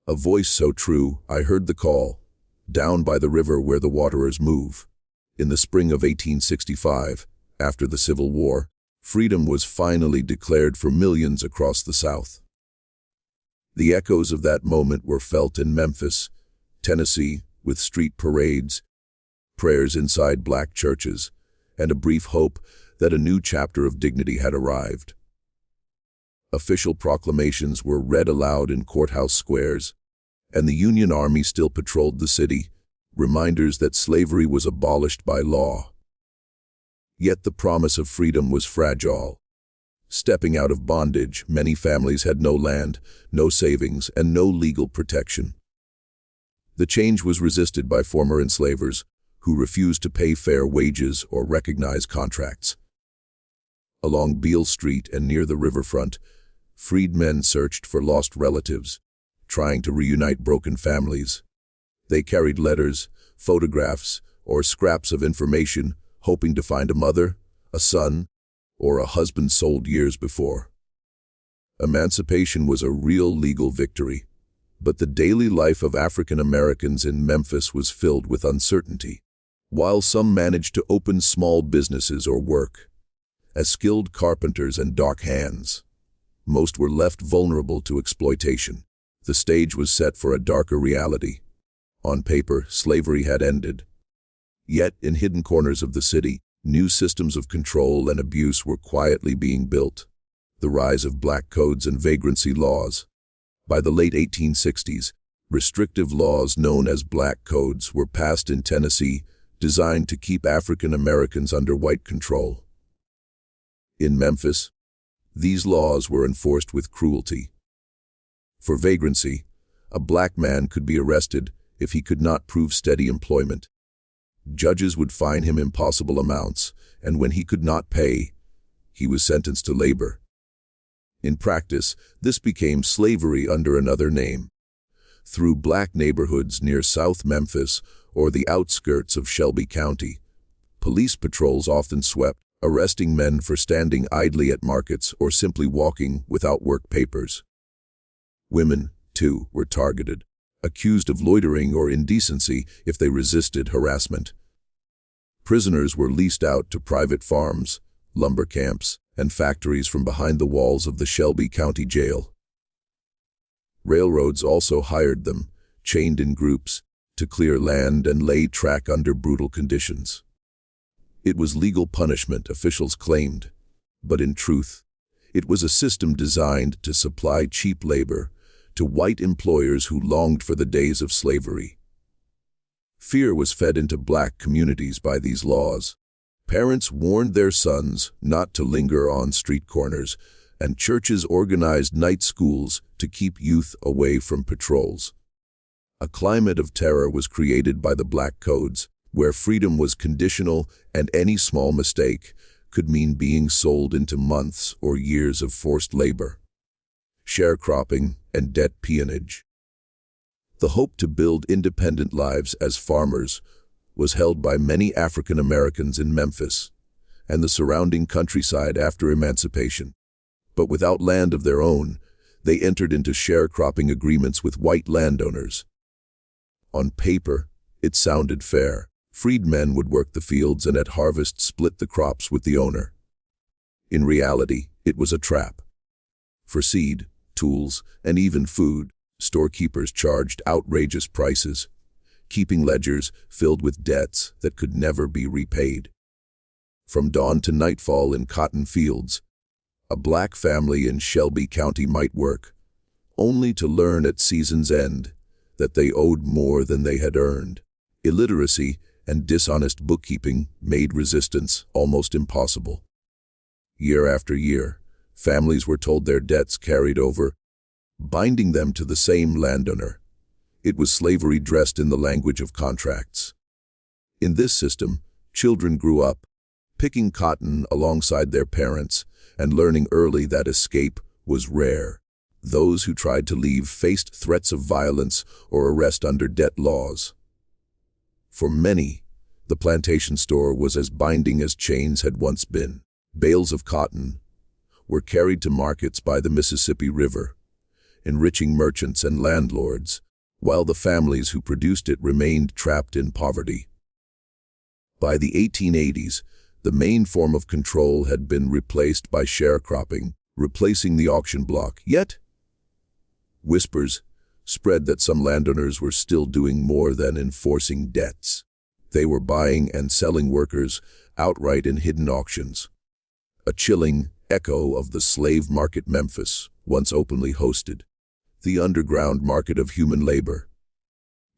A voice so true, I heard the call, down by the river where the waterers move. In the spring of 1865, after the Civil War, freedom was finally declared for millions across the South. The echoes of that moment were felt in Memphis, Tennessee, with street parades, prayers inside black churches, and a brief hope that a new chapter of dignity had arrived. Official proclamations were read aloud in courthouse squares, and the Union Army still patrolled the city, reminders that slavery was abolished by law. Yet the promise of freedom was fragile. Stepping out of bondage, many families had no land, no savings, and no legal protection. The change was resisted by former enslavers, who refused to pay fair wages or recognize contracts. Along Beale Street and near the riverfront, freedmen searched for lost relatives, trying to reunite broken families. They carried letters, photographs, or scraps of information, hoping to find a mother, a son, or a husband sold years before. Emancipation was a real legal victory, but the daily life of African Americans in Memphis was filled with uncertainty. While some managed to open small businesses or work as skilled carpenters and dock hands, most were left vulnerable to exploitation. The stage was set for a darker reality. On paper, slavery had ended. Yet, in hidden corners of the city, new systems of control and abuse were quietly being built. The rise of black codes and vagrancy laws. By the late 1860s, restrictive laws known as black codes were passed in Tennessee, designed to keep African Americans under white control. In Memphis, these laws were enforced with cruelty. For vagrancy, a black man could be arrested if he could not prove steady employment. Judges would fine him impossible amounts, and when he could not pay, he was sentenced to labor. In practice, this became slavery under another name. Through black neighborhoods near South Memphis or the outskirts of Shelby County, police patrols often swept, arresting men for standing idly at markets or simply walking without work papers. Women, too, were targeted, accused of loitering or indecency if they resisted harassment. Prisoners were leased out to private farms, lumber camps, and factories from behind the walls of the Shelby County Jail. Railroads also hired them, chained in groups, to clear land and lay track under brutal conditions. It was legal punishment, officials claimed, but in truth, it was a system designed to supply cheap labor to white employers who longed for the days of slavery. Fear was fed into black communities by these laws. Parents warned their sons not to linger on street corners, and churches organized night schools to keep youth away from patrols. A climate of terror was created by the black codes, where freedom was conditional and any small mistake could mean being sold into months or years of forced labor, sharecropping, and debt peonage. The hope to build independent lives as farmers was held by many African Americans in Memphis and the surrounding countryside after emancipation. But without land of their own, they entered into sharecropping agreements with white landowners. On paper, it sounded fair. Freedmen would work the fields and at harvest split the crops with the owner. In reality, it was a trap. For seed, tools, and even food, storekeepers charged outrageous prices, keeping ledgers filled with debts that could never be repaid. From dawn to nightfall in cotton fields, a black family in Shelby County might work, only to learn at season's end that they owed more than they had earned. Illiteracy and dishonest bookkeeping made resistance almost impossible. Year after year, families were told their debts carried over, binding them to the same landowner. It was slavery dressed in the language of contracts. In this system, children grew up, picking cotton alongside their parents and learning early that escape was rare. Those who tried to leave faced threats of violence or arrest under debt laws. For many, the plantation store was as binding as chains had once been. Bales of cotton were carried to markets by the Mississippi River, enriching merchants and landlords, while the families who produced it remained trapped in poverty. By the 1880s, the main form of control had been replaced by sharecropping, replacing the auction block. Yet, whispers spread that some landowners were still doing more than enforcing debts. They were buying and selling workers outright in hidden auctions, a chilling echo of the slave market Memphis once openly hosted, the underground market of human labor.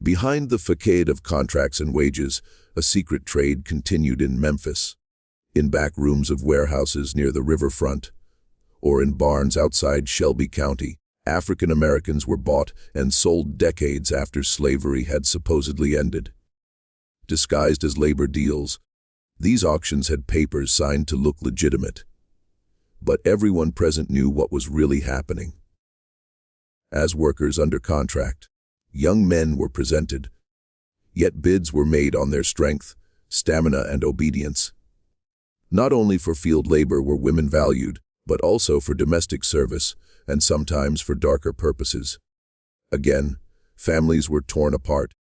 Behind the facade of contracts and wages, a secret trade continued in Memphis. In back rooms of warehouses near the riverfront, or in barns outside Shelby County, African Americans were bought and sold decades after slavery had supposedly ended. Disguised as labor deals, these auctions had papers signed to look legitimate. But everyone present knew what was really happening. As workers under contract, young men were presented, yet bids were made on their strength, stamina, and obedience. Not only for field labor were women valued, but also for domestic service, and sometimes for darker purposes. Again, families were torn apart,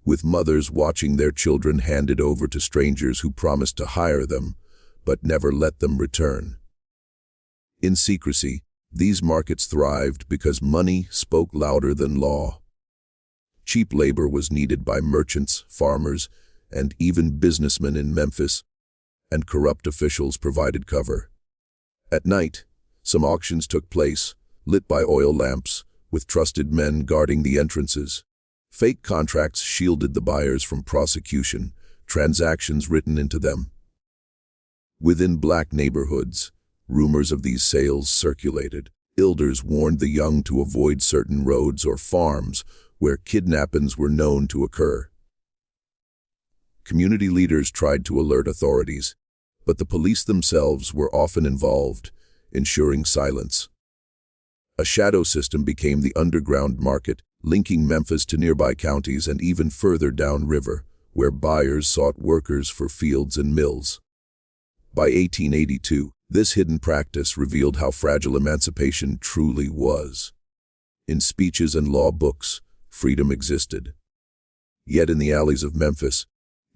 with mothers watching their children handed over to strangers who promised to hire them, but never let them return. In secrecy, these markets thrived because money spoke louder than law. Cheap labor was needed by merchants, farmers, and even businessmen in Memphis, and corrupt officials provided cover. At night, some auctions took place, lit by oil lamps, with trusted men guarding the entrances. Fake contracts shielded the buyers from prosecution, transactions written into them. Within black neighborhoods, rumors of these sales circulated. Elders warned the young to avoid certain roads or farms where kidnappings were known to occur. Community leaders tried to alert authorities, but the police themselves were often involved, ensuring silence. A shadow system became the underground market, linking Memphis to nearby counties and even further downriver, where buyers sought workers for fields and mills. By 1882, this hidden practice revealed how fragile emancipation truly was. In speeches and law books, freedom existed. Yet in the alleys of Memphis,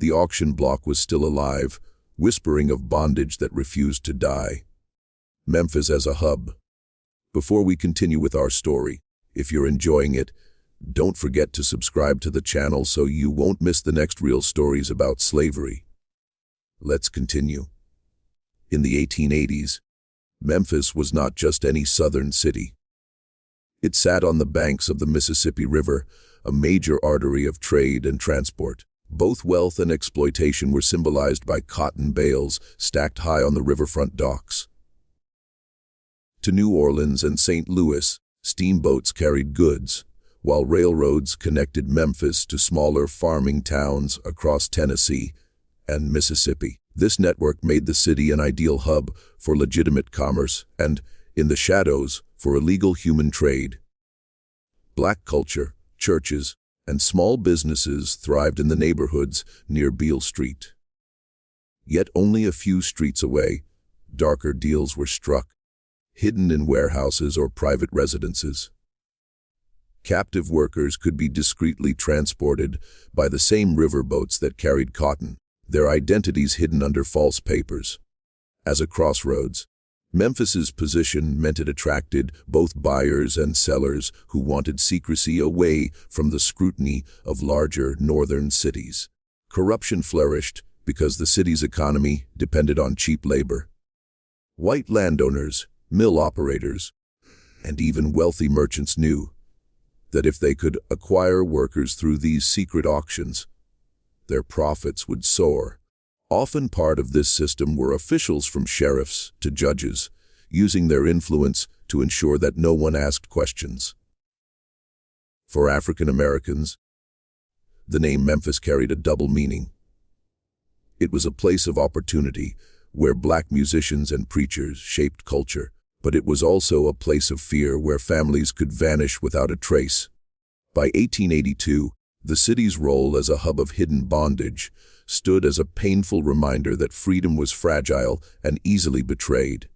the auction block was still alive, whispering of bondage that refused to die. Memphis as a hub. Before we continue with our story, if you're enjoying it, don't forget to subscribe to the channel so you won't miss the next real stories about slavery. Let's continue. In the 1880s, Memphis was not just any southern city. It sat on the banks of the Mississippi River, a major artery of trade and transport. Both wealth and exploitation were symbolized by cotton bales stacked high on the riverfront docks. To New Orleans and St. Louis, steamboats carried goods, while railroads connected Memphis to smaller farming towns across Tennessee and Mississippi. This network made the city an ideal hub for legitimate commerce and, in the shadows, for illegal human trade. Black culture, churches, and small businesses thrived in the neighborhoods near Beale Street. Yet only a few streets away, darker deals were struck, hidden in warehouses or private residences. Captive workers could be discreetly transported by the same riverboats that carried cotton, their identities hidden under false papers. As a crossroads, Memphis's position meant it attracted both buyers and sellers who wanted secrecy away from the scrutiny of larger northern cities. Corruption flourished because the city's economy depended on cheap labor. White landowners, mill operators, and even wealthy merchants knew that if they could acquire workers through these secret auctions, their profits would soar. Often part of this system were officials from sheriffs to judges, using their influence to ensure that no one asked questions. For African Americans, the name Memphis carried a double meaning. It was a place of opportunity where black musicians and preachers shaped culture, but it was also a place of fear where families could vanish without a trace. By 1882, the city's role as a hub of hidden bondage stood as a painful reminder that freedom was fragile and easily betrayed.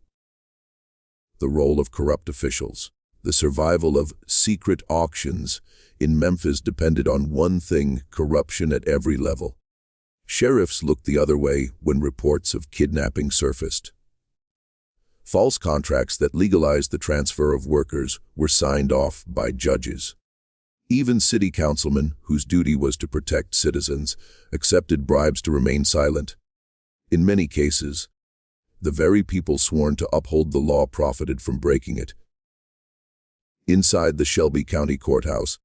The role of corrupt officials. The survival of secret auctions in Memphis depended on one thing: corruption at every level. Sheriffs looked the other way when reports of kidnapping surfaced. False contracts that legalized the transfer of workers were signed off by judges. Even city councilmen, whose duty was to protect citizens, accepted bribes to remain silent. In many cases, the very people sworn to uphold the law profited from breaking it. Inside the Shelby County Courthouse,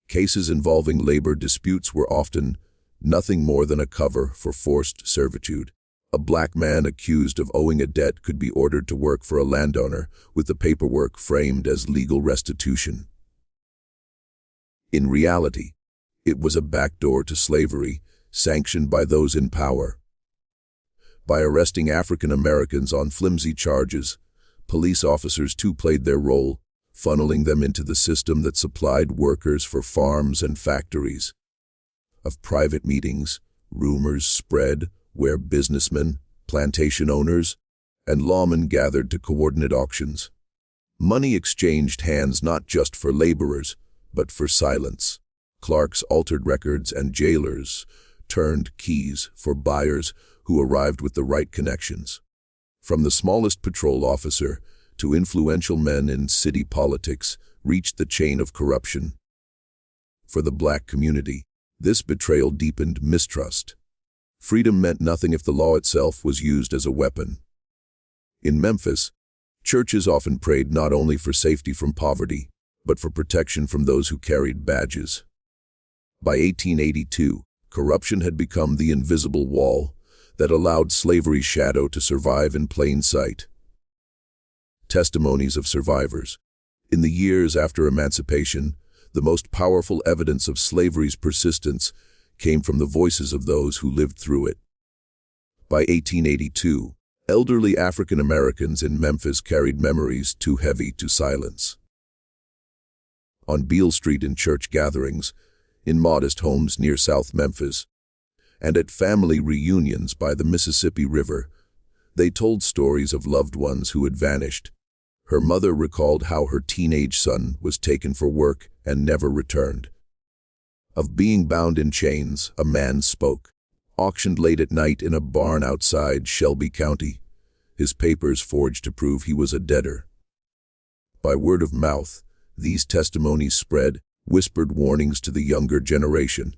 cases involving labor disputes were often nothing more than a cover for forced servitude. A black man accused of owing a debt could be ordered to work for a landowner, with the paperwork framed as legal restitution. In reality, it was a backdoor to slavery, sanctioned by those in power. By arresting African Americans on flimsy charges, police officers too played their role, funneling them into the system that supplied workers for farms and factories. Of private meetings, rumors spread where businessmen, plantation owners, and lawmen gathered to coordinate auctions. Money exchanged hands not just for laborers, but for silence. Clerks altered records and jailers turned keys for buyers who arrived with the right connections. From the smallest patrol officer to influential men in city politics reached the chain of corruption. For the black community, this betrayal deepened mistrust. Freedom meant nothing if the law itself was used as a weapon. In Memphis, churches often prayed not only for safety from poverty, but for protection from those who carried badges. By 1882, corruption had become the invisible wall that allowed slavery's shadow to survive in plain sight. Testimonies of survivors. In the years after emancipation, the most powerful evidence of slavery's persistence came from the voices of those who lived through it. By 1882, elderly African Americans in Memphis carried memories too heavy to silence. On Beale Street in church gatherings, in modest homes near South Memphis, and at family reunions by the Mississippi River, they told stories of loved ones who had vanished. Her mother recalled how her teenage son was taken for work and never returned. Of being bound in chains, a man spoke, auctioned late at night in a barn outside Shelby County, his papers forged to prove he was a debtor. By word of mouth, these testimonies spread, whispered warnings to the younger generation.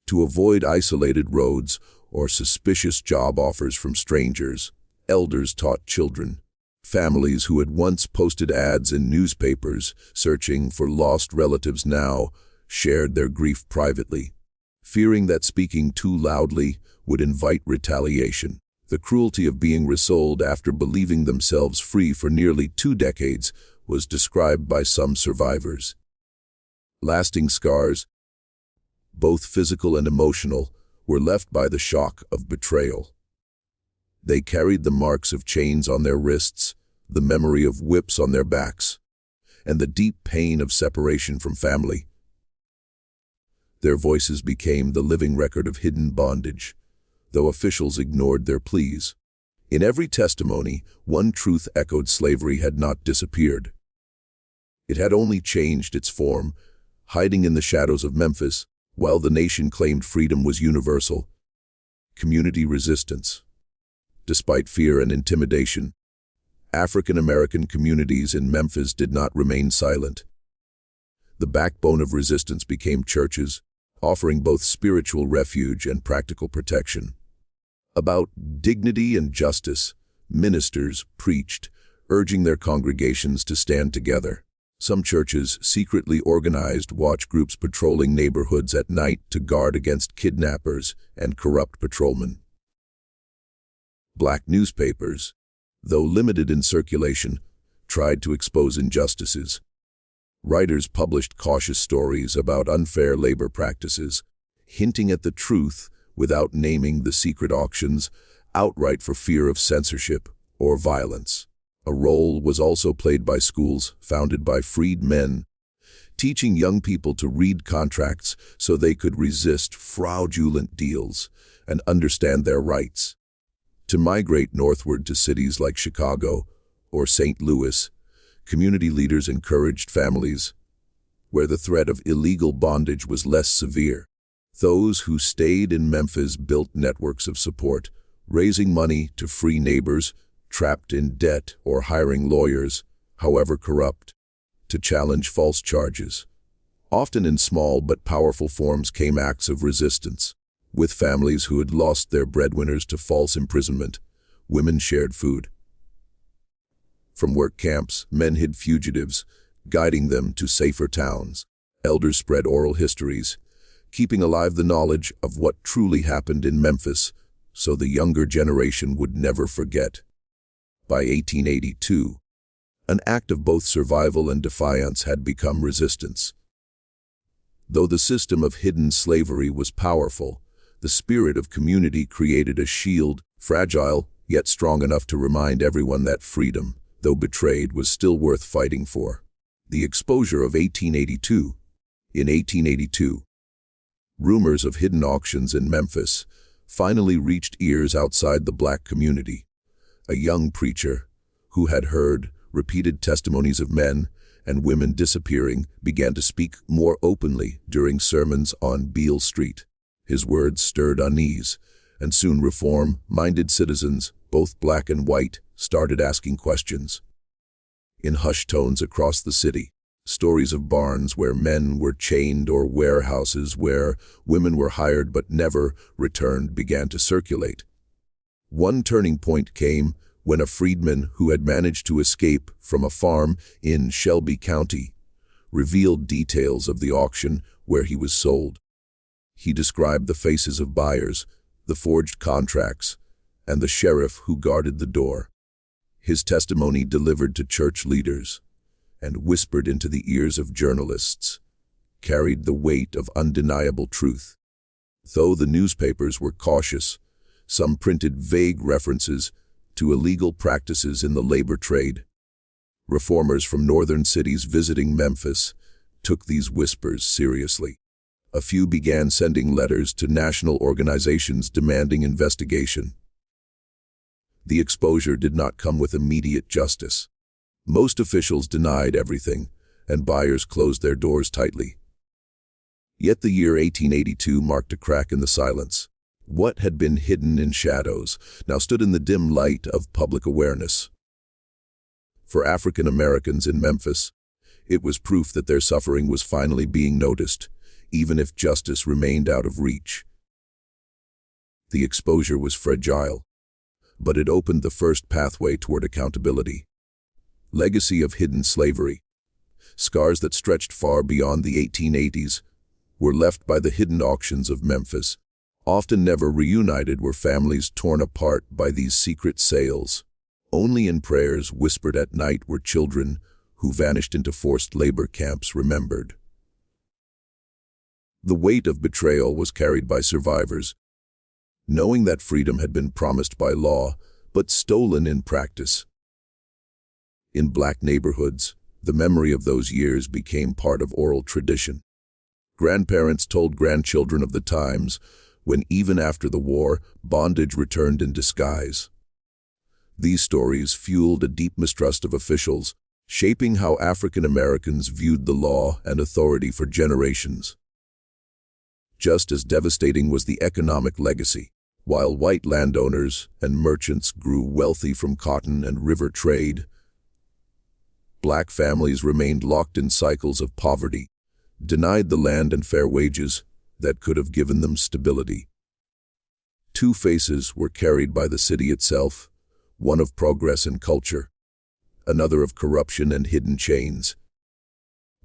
To avoid isolated roads or suspicious job offers from strangers, elders taught children. Families who had once posted ads in newspapers searching for lost relatives now shared their grief privately, fearing that speaking too loudly would invite retaliation. The cruelty of being resold after believing themselves free for nearly 2 decades was described by some survivors. Lasting scars, both physical and emotional, were left by the shock of betrayal. They carried the marks of chains on their wrists, the memory of whips on their backs, and the deep pain of separation from family. Their voices became the living record of hidden bondage, though officials ignored their pleas. In every testimony, one truth echoed: slavery had not disappeared. It had only changed its form, hiding in the shadows of Memphis, while the nation claimed freedom was universal. Community resistance. Despite fear and intimidation, African American communities in Memphis did not remain silent. The backbone of resistance became churches, offering both spiritual refuge and practical protection. About dignity and justice, ministers preached, urging their congregations to stand together. Some churches secretly organized watch groups patrolling neighborhoods at night to guard against kidnappers and corrupt patrolmen. Black newspapers, though limited in circulation, tried to expose injustices. Writers published cautious stories about unfair labor practices, hinting at the truth without naming the secret auctions, outright for fear of censorship or violence. A role was also played by schools founded by freed men, teaching young people to read contracts so they could resist fraudulent deals and understand their rights. To migrate northward to cities like Chicago or St. Louis, Community leaders encouraged families where the threat of illegal bondage was less severe. Those who stayed in Memphis built networks of support, raising money to free neighbors trapped in debt or hiring lawyers, however corrupt, to challenge false charges. Often in small but powerful forms came acts of resistance. With families who had lost their breadwinners to false imprisonment, women shared food. From work camps, men hid fugitives, guiding them to safer towns. Elders spread oral histories, keeping alive the knowledge of what truly happened in Memphis so the younger generation would never forget. By 1882, an act of both survival and defiance had become resistance. Though the system of hidden slavery was powerful, the spirit of community created a shield, fragile yet strong enough to remind everyone that freedom, though betrayed, was still worth fighting for. The exposure of 1882. In 1882, rumors of hidden auctions in Memphis finally reached ears outside the black community. A young preacher, who had heard repeated testimonies of men and women disappearing, began to speak more openly during sermons on Beale Street. His words stirred unease, and soon reform-minded citizens, both black and white, started asking questions. In hushed tones across the city, stories of barns where men were chained or warehouses where women were hired but never returned began to circulate. One turning point came when a freedman who had managed to escape from a farm in Shelby County revealed details of the auction where he was sold. He described the faces of buyers, the forged contracts, and the sheriff who guarded the door. His testimony, delivered to church leaders and whispered into the ears of journalists, carried the weight of undeniable truth. Though the newspapers were cautious, some printed vague references to illegal practices in the labor trade. Reformers from northern cities visiting Memphis took these whispers seriously. A few began sending letters to national organizations demanding investigation. The exposure did not come with immediate justice. Most officials denied everything, and buyers closed their doors tightly. Yet the year 1882 marked a crack in the silence. What had been hidden in shadows now stood in the dim light of public awareness. For African Americans in Memphis, it was proof that their suffering was finally being noticed, even if justice remained out of reach. The exposure was fragile, but it opened the first pathway toward accountability. Legacy of hidden slavery. Scars that stretched far beyond the 1880s were left by the hidden auctions of Memphis. Often never reunited were families torn apart by these secret sales. Only in prayers whispered at night were children who vanished into forced labor camps remembered. The weight of betrayal was carried by survivors, knowing that freedom had been promised by law, but stolen in practice. In black neighborhoods, the memory of those years became part of oral tradition. Grandparents told grandchildren of the times when, even after the war, bondage returned in disguise. These stories fueled a deep mistrust of officials, shaping how African Americans viewed the law and authority for generations. Just as devastating was the economic legacy. While white landowners and merchants grew wealthy from cotton and river trade, black families remained locked in cycles of poverty, denied the land and fair wages that could have given them stability. Two faces were carried by the city itself, one of progress and culture, another of corruption and hidden chains.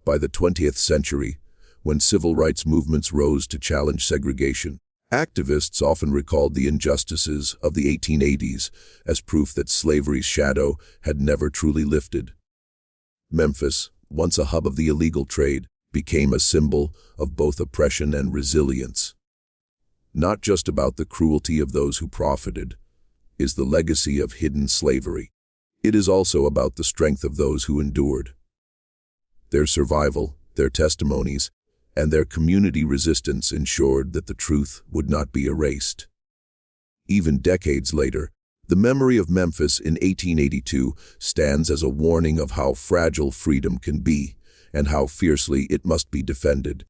By the 20th century, when civil rights movements rose to challenge segregation, activists often recalled the injustices of the 1880s as proof that slavery's shadow had never truly lifted. Memphis, once a hub of the illegal trade, became a symbol of both oppression and resilience. Not just about the cruelty of those who profited is the legacy of hidden slavery. It is also about the strength of those who endured. Their survival, their testimonies, and their community resistance ensured that the truth would not be erased. Even decades later, The memory of Memphis in 1882 stands as a warning of how fragile freedom can be and how fiercely it must be defended.